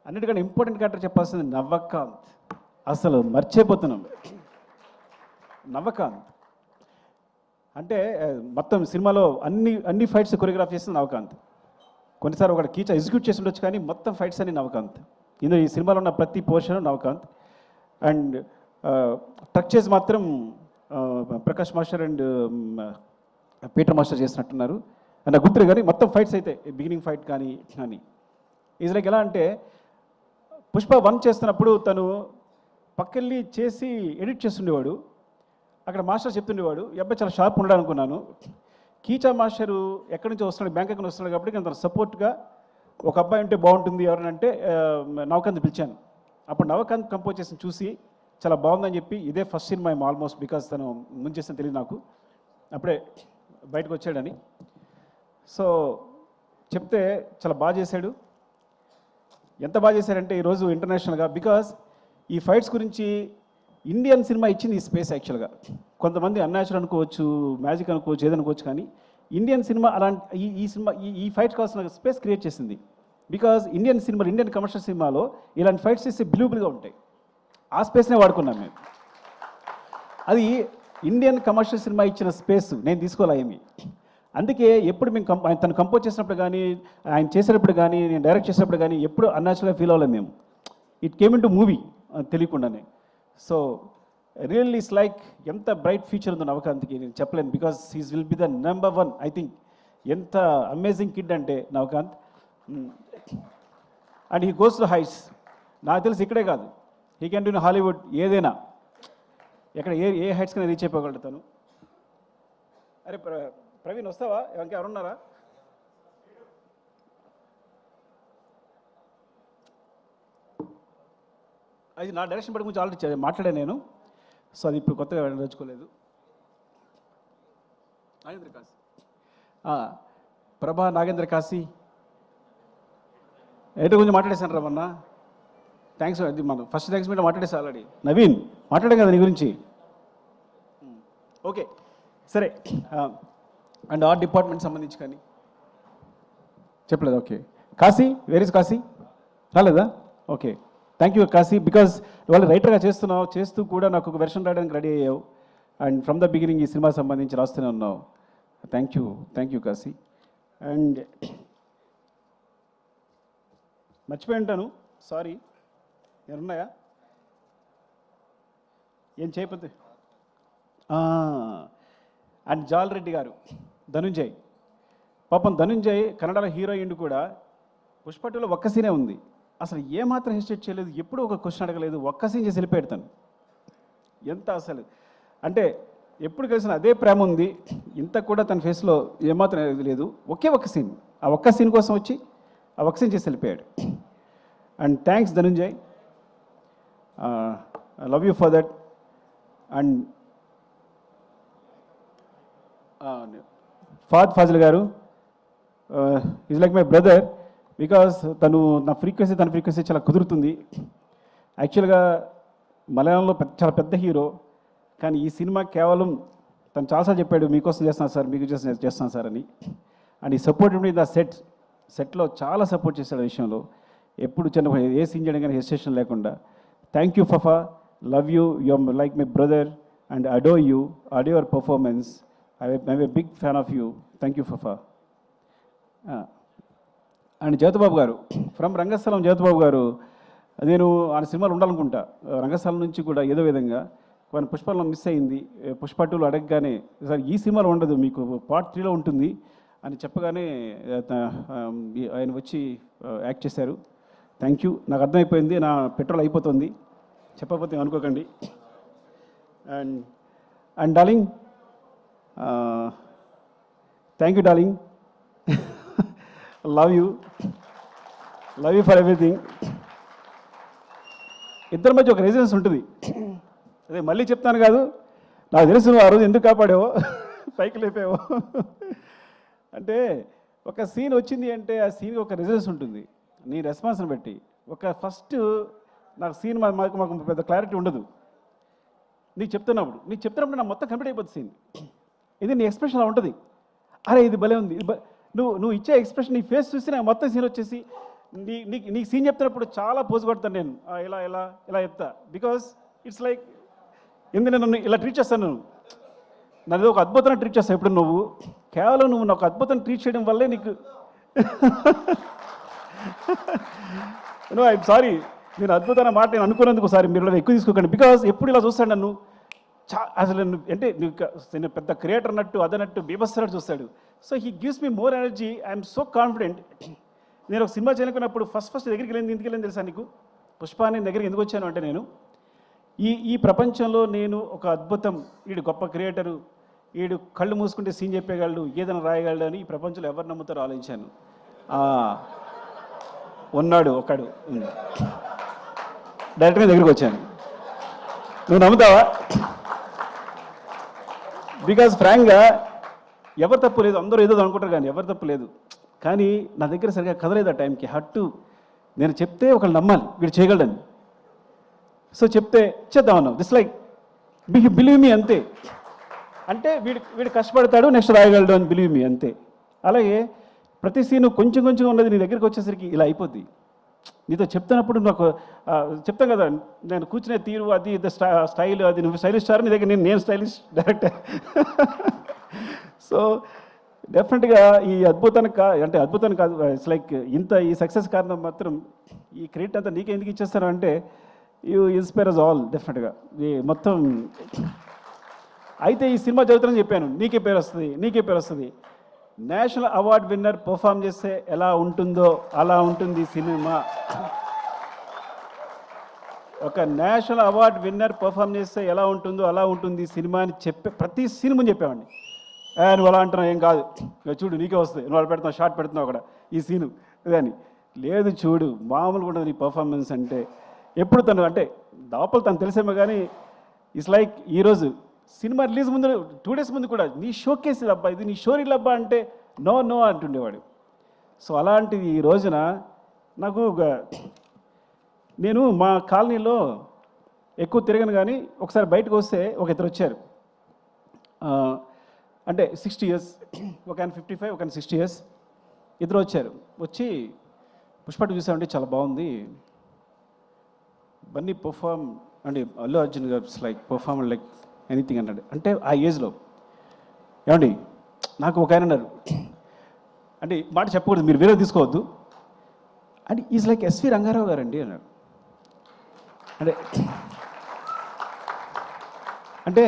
అన్నిటికన్నా ఇంపార్టెంట్ క్యారెక్టర్ చెప్పాల్సింది నవకాంత్. అసలు మర్చిపోతున్నాం నవకాంత్ అంటే. మొత్తం సినిమాలో అన్ని ఫైట్స్ కొరియోగ్రాఫ్ చేసింది నవకాంత్. కొన్నిసార్లు ఒక కీచా ఎగ్జిక్యూట్ చేసి ఉండొచ్చు, కానీ మొత్తం ఫైట్స్ అన్ని నవకాంత్. ఇందులో ఈ సినిమాలో ఉన్న ప్రతి పోర్షన్ నవకాంత్. అండ్ ట్రక్ చేసి మాత్రం Prakash master and Peter master చేసినట్టున్నారు. నాకు గుర్తులేదు, కానీ మొత్తం ఫైట్స్ అయితే బిగినింగ్ ఫైట్ కానీ ఈజ్ లైక్ ఎలా అంటే, పుష్ప 1 చేస్తున్నప్పుడు తను పక్కెళ్ళి చేసి ఎడిట్ చేస్తుండేవాడు. అక్కడ మాస్టర్ చెప్తుండేవాడు, ఈ అబ్బాయి చాలా షార్ప్ ఉన్నాడు అనుకున్నాను. కీచా మాస్టరు ఎక్కడి నుంచి వస్తున్నాడు, బ్యాంకాక్ నుంచి వస్తున్నాడు కాబట్టి నేను తన సపోర్ట్గా ఒక అబ్బాయి ఉంటే బాగుంటుంది ఎవరంటే నవకాంత్ పిలిచాను. అప్పుడు నవకాంత్ కంపోజ్ చేసి చూసి చాలా బాగుందని చెప్పి, ఇదే ఫస్ట్ సినిమా ఆల్మోస్ట్, బికాస్ తను ముందు చేసిన తెలియదు నాకు, అప్పుడే బయటకు వచ్చాడని. సో చెప్తే చాలా బాగా చేశాడు. ఎంత బాగా చేశారంటే ఈరోజు ఇంటర్నేషనల్గా, బికాస్ ఈ ఫైట్స్ గురించి ఇండియన్ సినిమా ఇచ్చింది ఈ స్పేస్. యాక్చువల్గా కొంతమంది అన్యాచురల్ అనుకోవచ్చు, మ్యాజిక్ అనుకోవచ్చు, ఏదనుకోవచ్చు, కానీ ఇండియన్ సినిమా అలాంటి ఈ సినిమా ఈ ఫైట్స్ కావాల్సిన స్పేస్ క్రియేట్ చేసింది. బికాజ్ ఇండియన్ కమర్షియల్ సినిమాలో ఇలాంటి ఫైట్స్ చేస్తే బిలీవబుల్గా ఉంటాయి. ఆ స్పేస్నే వాడుకున్నాం మేము. అది ఇండియన్ కమర్షియల్ సినిమా ఇచ్చిన స్పేస్ నేను తీసుకోలే ఏమి. అందుకే ఎప్పుడు మేము తను కంపోజ్ చేసినప్పుడు కానీ, ఆయన చేసేటప్పుడు కానీ, నేను డైరెక్ట్ చేసేటప్పుడు కానీ ఎప్పుడు అన్యాచురల్గా ఫీల్ అవ్వలేము మేము. It came in to movie తెలియకుండానే. సో రియల్లీ ఇట్స్ లైక్ ఎంత బ్రైట్ ఫ్యూచర్ ఉందో నవకాంత్కి నేను చెప్పలేను, because he's will be the number 1 I think. ఎంత అమేజింగ్ కిడ్ అంటే Navakanth. And he goes to heights. నాకు తెలిసి ఇక్కడే కాదు, he can do in Hollywood, ఏదైనా ఎక్కడ ఏ హైట్స్ కన్నా రీచ్ అయిపోగలుగుతాను. అరే ప్రవీణ్ వస్తావా, ఎవరున్నారా? అది నా డైరెక్షన్ బట్టి గురించి ఆల్రెడీ మాట్లాడాను నేను. సో అది ఇప్పుడు కొత్తగా నేర్చుకోలేదు. నాగేంద్ర కాశీ, ప్రభా నాగేంద్ర కాశీ ఏంటో కొంచెం మాట్లాడేశాను రా మొన్న. థ్యాంక్స్, అది మనం ఫస్ట్ థ్యాంక్స్ మీద మాట్లాడేసా ఆల్రెడీ. నవీన్ మాట్లాడాం కదా నీ గురించి. ఓకే సరే. అండ్ ఆర్ట్ డిపార్ట్మెంట్ సంబంధించి కానీ చెప్పలేదు. Okay Kashi, where is Kashi? రాలేదా? Okay thank you Kashi, because వాళ్ళు రైటర్గా చేస్తూ కూడా నాకు ఒక వెర్షన్ రాయడానికి రెడీ అయ్యావు. అండ్ ఫ్రమ్ ద బిగినింగ్ ఈ సినిమా సంబంధించి రాస్తూనే ఉన్నావు. Thank you Kashi. అండ్ మర్చిపోయి ఉంటాను, సారీ. ఏమన్నాయా ఏం చేయకపోతే? అండ్ జాల్ రెడ్డి గారు, ధనుంజయ్. పాపం ధనుంజయ్ కన్నడలో హీరోయిన్ కూడా. పుష్ప 2లో ఒక్క సీనే ఉంది, అసలు ఏమాత్రం హెసిటేట్ చేయలేదు, ఎప్పుడూ ఒక క్వశ్చన్ అడగలేదు, ఒక్క సీన్ చేసి వెళ్ళిపోయాడు. ఎంత అసలు అంటే ఎప్పుడు కలిసిన అదే ప్రేమ ఉంది, ఇంత కూడా తన ఫేస్లో ఏమాత్రం లేదు. ఒకే ఒక్క సీన్, ఆ ఒక్క సీన్ కోసం వచ్చి ఆ ఒక్క సీన్ చేసి వెళ్ళిపోయాడు. And thanks Dhananjay, I love you for that. And Fazil garu is like my brother, because తన ఫ్రీక్వెన్సీ చాలా కుదురుతుంది. యాక్చువల్గా మలయాళంలో చాలా పెద్ద హీరో, కానీ ఈ సినిమా కేవలం తను చాలాసార్లు చెప్పాడు, మీకోసం చేస్తాను సార్, మీకు చేస్తాను సార్ అని. అండ్ ఈ సపోర్ట్ ద సెట్లో చాలా సపోర్ట్ చేశాడు ఆ విషయంలో. ఎప్పుడు చిన్న ఏ సీన్ చేయడం కానీ హెసిటేషన్ లేకుండా. Thank you Fafa, love you, your like my brother and adore your performance. I'm a big fan of you. Thank you Fafa. And Jyothibabu గారు, ఫ్రమ్ రంగస్థలం. జ్యోతిబాబు గారు, నేను ఆ సినిమాలు ఉండాలనుకుంటా. రంగస్థలం నుంచి కూడా ఏదో విధంగా కొన్ని పుష్పలో మిస్ అయింది. పుష్ప 2లో అడగగానే సార్ ఈ సినిమాలో ఉండదు, మీకు పార్ట్ 3లో ఉంటుంది అని చెప్పగానే ఆయన వచ్చి యాక్ట్ చేశారు. థ్యాంక్ యూ, నాకు అర్థమైపోయింది, నా పెట్రోల్ అయిపోతుంది, చెప్పకపోతే అనుకోకండి. And darling, thank you darling, love you for everything. ఇద్దరి మధ్య ఒక రెసిడెన్స్ ఉంటుంది. అదే మళ్ళీ చెప్తాను కాదు, నాకు తెలుసు నువ్వు ఆ రోజు ఎందుకు కాపాడావో, పైకి లేపావో. అంటే ఒక సీన్ వచ్చింది అంటే ఆ సీన్కి ఒక రెసిడెన్స్ ఉంటుంది, నీ రెస్పాన్స్ని బట్టి. ఒక ఫస్ట్ నాకు సీన్ మాకు పెద్ద క్లారిటీ ఉండదు. నీకు చెప్తున్నప్పుడు నా మొత్తం కంప్లీట్ అయిపోతుంది సీన్. ఇది నీ ఎక్స్ప్రెషన్ అలా ఉంటుంది. అరే ఇది భలే ఉంది, నువ్వు ఇచ్చే ఎక్స్ప్రెషన్, నీ ఫేస్ చూసి నాకు మొత్తం సీన్ వచ్చేసి నీకు సీన్ చెప్తున్నప్పుడు చాలా పోజు కొడతాను నేను. ఇలా చెప్తా, బికాస్ ఇట్స్ లైక్ నన్ను ఇలా ట్రీట్ చేస్తాను. నన్ను ఒక అద్భుతంగా ట్రీట్ చేస్తాను. ఇప్పుడు నువ్వు కేవలం నాకు అద్భుతం ట్రీట్ చేయడం వల్లే నీకు ఐఎమ్ సారీ, నేను అద్భుతమైన మాట నేను అనుకున్నందుకు ఒకసారి మీరు ఎక్కువ తీసుకోకండి. బికాస్ ఎప్పుడు ఇలా చూస్తాడు నన్ను, అసలు అంటే నేను పెద్ద క్రియేటర్ అన్నట్టు అదన్నట్టు బీభత్సనట్టు చూస్తాడు. So he gives me more energy. I'm so confident. నేను ఒక సినిమా చేయనుకున్నప్పుడు ఫస్ట్ దగ్గరికి ఎందుకు వెళ్ళింది తెలుసా నీకు? పుష్ప అని దగ్గరికి ఎందుకు వచ్చాను అంటే, నేను ఈ ప్రపంచంలో నేను ఒక అద్భుతం, వీడు గొప్ప క్రియేటరు, వీడు కళ్ళు మూసుకుంటే సీన్ చెప్పేయగలడు, ఏదైనా రాయగలడు అని ఈ ప్రపంచంలో ఎవరు నమ్ముతారో ఆలోచించాను. ఉన్నాడు ఒకడు, డైరెక్ట్గా దగ్గరికి వచ్చాను. నువ్వు నమ్ముతావా? బికాజ్ ఫ్రాంక్గా ఎవరు తప్పు లేదు, అందరూ ఏదో అనుకుంటారు కానీ ఎవరు తప్పు లేదు. కానీ నా దగ్గర సరిగా కదలేదు ఆ టైంకి. నేను చెప్తే ఒకళ్ళు నమ్మాలి వీడు చేయగలడని. సో చెప్తే చేద్దామన్నావు. దిస్ లైక్ బిలీవ్ మీ, అంతే. అంటే వీడు కష్టపడతాడు, నెక్స్ట్ రాయగలడు అని బిలీవ్ మీ, అంతే. అలాగే ప్రతి సీను కొంచెం ఉన్నది నీ దగ్గరికి వచ్చేసరికి ఇలా అయిపోద్ది. నీతో చెప్తున్నప్పుడు నాకు చెప్తాం కదా, నేను కూర్చునే తీరు, అది స్టైల్, అది నువ్వు స్టైలిష్ స్టార్, నీ దగ్గర నేను స్టైలిష్ డైరెక్టర్. సో డెఫినెట్గా ఈ అద్భుతాన్ని కాదు, ఇట్స్ లైక్ ఈ సక్సెస్ కారణం మాత్రం ఈ క్రెడిట్ అంతా నీకే ఎందుకు ఇచ్చేస్తాను అంటే, యూ ఇన్స్పైర్ అస్ ఆల్ డెఫినెట్గా. ఈ మొత్తం అయితే ఈ సినిమా చదువుతానని చెప్పాను, నీకే పేరు వస్తుంది. నేషనల్ అవార్డ్ విన్నర్ పర్ఫామ్ చేస్తే ఎలా ఉంటుందో అలా ఉంటుంది సినిమా. ఒక నేషనల్ అవార్డ్ విన్నర్ పర్ఫామ్ చేస్తే ఎలా ఉంటుందో అలా ఉంటుంది సినిమా అని ప్రతి సీన్ ముందు చెప్పామండి. నువ్వు అలా అంటున్నావు, ఏం కాదు, చూడు నీకే వస్తుంది, నువ్వు అలా పెడుతున్నావు, షార్ట్ పెడుతున్నావు అక్కడ ఈ సీను ఇదని. లేదు చూడు, మామూలుగా ఉండదు నీ పర్ఫార్మెన్స్ అంటే. ఎప్పుడు తను అంటే దాపలు తను తెలిసేమో కానీ ఇట్స్ లైక్ ఈరోజు సినిమా రిలీజ్ ముందు 2 days ముందు కూడా నీ షోకేస్ అబ్బా, ఇది నీ షోరీలు అబ్బా అంటే నో అంటుండేవాడు. సో అలాంటిది ఈ రోజున నాకు నేను మా కాలనీలో ఎక్కువ తిరగను కానీ ఒకసారి బయటకు వస్తే ఒక ఇద్దరు వచ్చారు. అంటే 60 years, ఒక ఆయన 55, ఒక ఆయన 60 years, ఇద్దరు వచ్చారు. వచ్చి పుష్ప చూసామంటే చాలా బాగుంది, బన్నీ పర్ఫామ్ అంటే అల్లు అర్జున్ గారు లైక్ పర్ఫామ్ లైక్ ఎనీథింగ్ అన్నాడు. అంటే ఆ ఏజ్లో ఏమండి నాకు ఒక ఆయన అన్నారు, అంటే మాట చెప్పకూడదు, మీరు వేరే తీసుకోవద్దు, అంటే ఈజ్ లైక్ ఎస్వి రంగారావు గారండి అన్నాడు. అంటే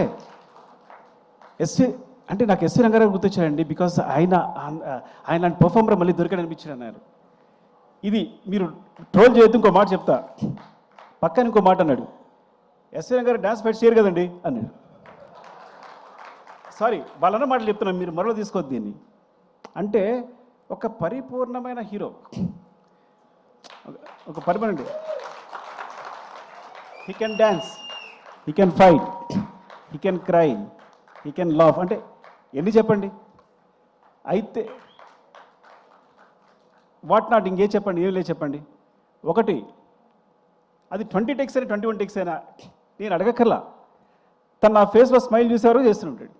ఎస్వి అంటే నాకు ఎస్వి రంగారావు గుర్తొచ్చారండి, బికాస్ ఆయన పర్ఫార్మర్ మళ్ళీ దొరికాడు అనిపించాడు అన్నారు. ఇది మీరు ట్రోల్ చేయొద్దు, ఇంకో మాట చెప్తా, పక్కన ఇంకో మాట అన్నాడు, ఎస్వి రంగారావు డ్యాన్స్ ఫైట్ చేయరు కదండి అన్నాడు. సారీ వాళ్ళన్న మాటలు చెప్తున్నాను, మీరు మరో తీసుకోవద్దు దీన్ని. అంటే ఒక పరిపూర్ణమైన హీరో, ఒక పరిపూర్ణ, he can dance, he can fight, he can cry, he can laugh, అంటే ఎన్ని చెప్పండి. అయితే వాట్ నాట్ ఇంకే చెప్పండి, ఏం లేదు చెప్పండి. ఒకటి అది 20 takes అయినా 21 takes అయినా నేను అడగక్కర్లా, తను నా ఫేస్లో స్మైల్ చూసేవారు చేస్తుంటాడు.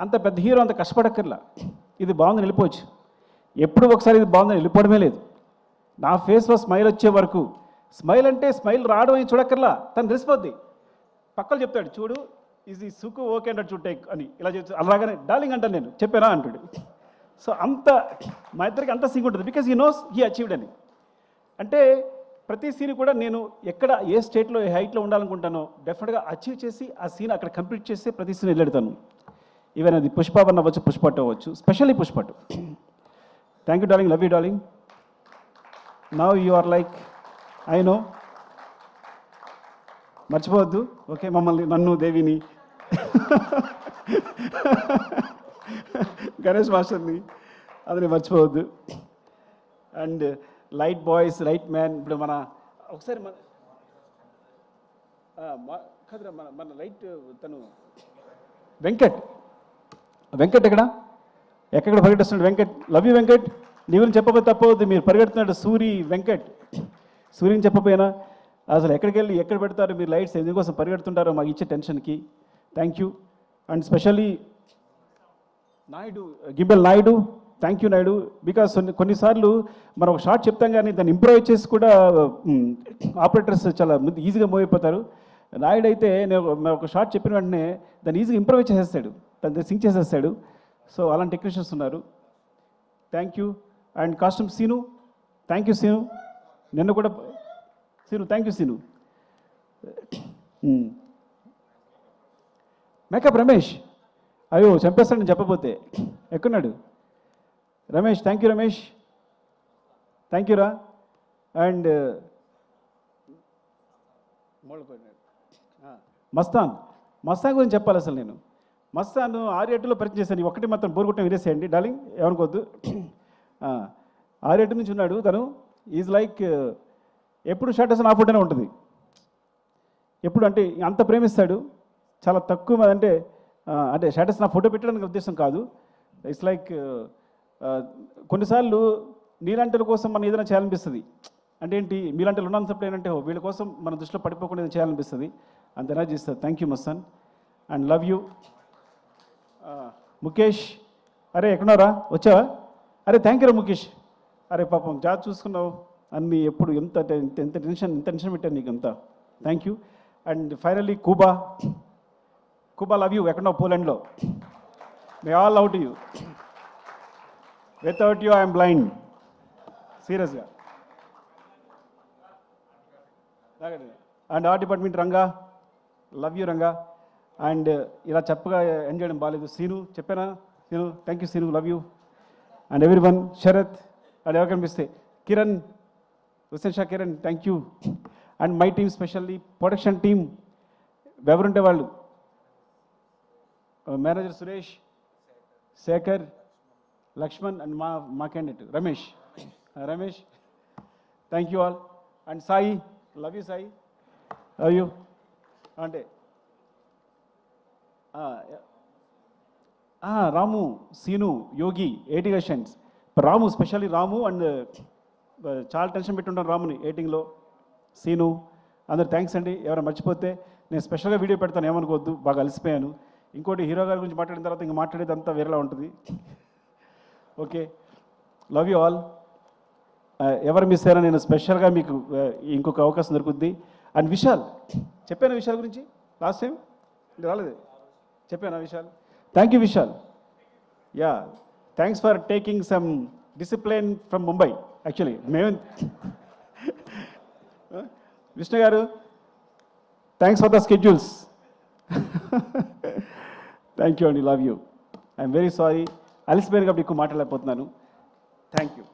అంత పెద్ద హీరో అంత కష్టపడక్కర్లా, ఇది బాగుందని వెళ్ళిపోవచ్చు. ఎప్పుడు ఒకసారి ఇది బాగుందని వెళ్ళిపోవడమే లేదు. నా ఫేస్లో స్మైల్ వచ్చే వరకు, స్మైల్ అంటే స్మైల్ రావడం అని చూడక్కర్లా, తను తెలిసిపోద్ది. పక్కలు చెప్తాడు, చూడు ఇది సుకు ఓకే అంటాడు, చూడు టేక్ అని, ఇలా చెప్తాడు. అలాగనే డార్లింగ్ అంటాను, నేను చెప్పానా అంటాడు. సో అంత మా ఇద్దరికి అంత సింక్ ఉంటుంది, because he knows he achieved అని. అంటే ప్రతి సీన్ కూడా నేను ఎక్కడ ఏ స్టేట్లో ఏ హైట్లో ఉండాలనుకుంటానో డెఫినెట్గా అచీవ్ చేసి ఆ సీన్ అక్కడ కంప్లీట్ చేసి ప్రతి సీన్ వెళ్ళెడతాను. ఈవెన్ అది పుష్ప 1 అవ్వచ్చు, పుష్ప 2 అవ్వచ్చు, specially Pushpa 2. Thank you darling, love you darling. Now you are like I know, మర్చిపోవద్దు ఓకే, మమ్మల్ని, నన్ను, దేవిని, గణేష్ మాస్టర్ని, అది మర్చిపోవద్దు. And light boys, light man, ఇప్పుడు మన ఒకసారి మన కదరా మన లైట్ తను వెంకట్ ఎక్కడ పరిగెడుతున్నాడు వెంకట్, లవ్ యూ వెంకట్. నీ గురించి చెప్పబోతే తప్పవద్దు, మీరు పరిగెడుతున్నాడు వెంకట్, సూర్యుని చెప్పపోయినా అసలు ఎక్కడికి వెళ్ళి ఎక్కడ పెడతారు మీరు లైట్స్, ఎందుకోసం పరిగెడుతుంటారో మాకు ఇచ్చే టెన్షన్కి థ్యాంక్ యూ. అండ్ స్పెషల్లీ గిబ్బెల్ Naidu, thank you Naidu, because కొన్నిసార్లు మనం ఒక షార్ట్ చెప్తాం కానీ దాన్ని ఇంప్రూవైజ్ చేసి కూడా ఆపరేటర్స్ చాలా ఈజీగా మూవ్ అయిపోతారు. నాయుడు అయితే నేను ఒక షార్ట్ చెప్పిన వెంటనే దాన్ని ఈజీగా ఇంప్రూవైజ్ చేసేస్తాడు, దాన్ని సింక్ చేసేస్తాడు. సో అలాంటి టెక్నీషియన్స్ ఉన్నారు, thank you. And costume Seenu, thank you Seenu, నిన్న కూడా Seenu, thank you Seenu. Makeup Ramesh, అయ్యో చంపేస్తాడని చెప్పబోతే ఎక్కడున్నాడు Ramesh, thank you Ramesh, thank you రా. అండ్ మస్తాన్ గురించి చెప్పాలి. అసలు నేను మస్తాన్ 6-8లో పరిచయం చేశాను, ఒకటి మాత్రం బోరుగుట్టం వినేసేయండి డార్లింగ్, ఏమనుకోవద్దు. 6-8 నుంచి ఉన్నాడు తను. ఈజ్ లైక్ ఎప్పుడు షర్ట్ వేసిన ఆ ఫోటోనే ఉంటుంది, ఎప్పుడు అంటే అంత ప్రేమిస్తాడు. చాలా తక్కువ అంటే షర్ట్ వేసిన ఫోటో పెట్టడానికి ఉద్దేశం కాదు. ఇట్స్ లైక్ కొన్నిసార్లు నీలాంటి కోసం మనం ఏదైనా చేయాలనిపిస్తుంది. అంటే ఏంటి, మీలాంటి ఉన్నంతప్పుడు ఏంటంటే వీళ్ళ కోసం మన దృష్టిలో పడిపోకుండా ఏదైనా చేయాలనిపిస్తుంది, అంత ఎనర్జీ ఇస్తుంది. Thank you Mastan and love you. Mukesh, అరే ఎక్కడున్నారా, వచ్చావా? అరే థ్యాంక్ యూ రా ముఖేష్, అరే పాపం జాబ్ చూసుకున్నావు అన్నీ, ఎప్పుడు ఎంత టెన్షన్ పెట్టాను నీకు అంతా, thank you. And finally Kuba, love you, ఎక్కడున్నావు పోలాండ్లో, may all love to you, without you I'm blind, సీరియస్గా. And art department Ranga, love you Ranga. And ఇలా చెప్పగా ఎండ్ చేయడం బాగాలేదు. సీను చెప్పానా, Seenu thank you Seenu, love you. And everyone, Sharath, and ఎవరు కనిపిస్తే Kiran, Hussain Shah Kiran, thank you. And my team, specially production team, ఎవరుంటే వాళ్ళు, మేనేజర్ సురేష్, శేఖర్, లక్ష్మణ్, అండ్ మా candidate Ramesh, thank you all. And Sai, love you Sai, అయ్యో అంటే Ramu, Seenu, Yogi, 80 questions. Ramu, specially Ramu and చాలా టెన్షన్ పెట్టుంటాను రాముని ఎయిటింగ్లో. సీను, అందరు థ్యాంక్స్ అండి. ఎవరైనా మర్చిపోతే నేను స్పెషల్గా వీడియో పెడతాను, ఏమనుకోవద్దు, బాగా అలసిపోయాను. ఇంకోటి హీరో గారి గురించి మాట్లాడిన తర్వాత ఇంకా మాట్లాడేది అంతా వేరేలా ఉంటుంది. Okay, love you all. ఎవరు మిస్ అయ్యారో నేను స్పెషల్గా మీకు ఇంకొక అవకాశం దొరుకుద్ది. అండ్ విశాల్, చెప్పాను విశాల్ గురించి లాస్ట్ టైం రాలేదు, చెప్పాను Vishal. Thank you Vishal. Ya, thanks for taking some discipline from Mumbai. Actually మేము Vishnu garu, thanks for the schedules. Thank you అండి, love you. I'm very sorry, అలసిపోయాను కాబట్టి ఎక్కువ మాట్లాడలేకపోతున్నాను. Thank you.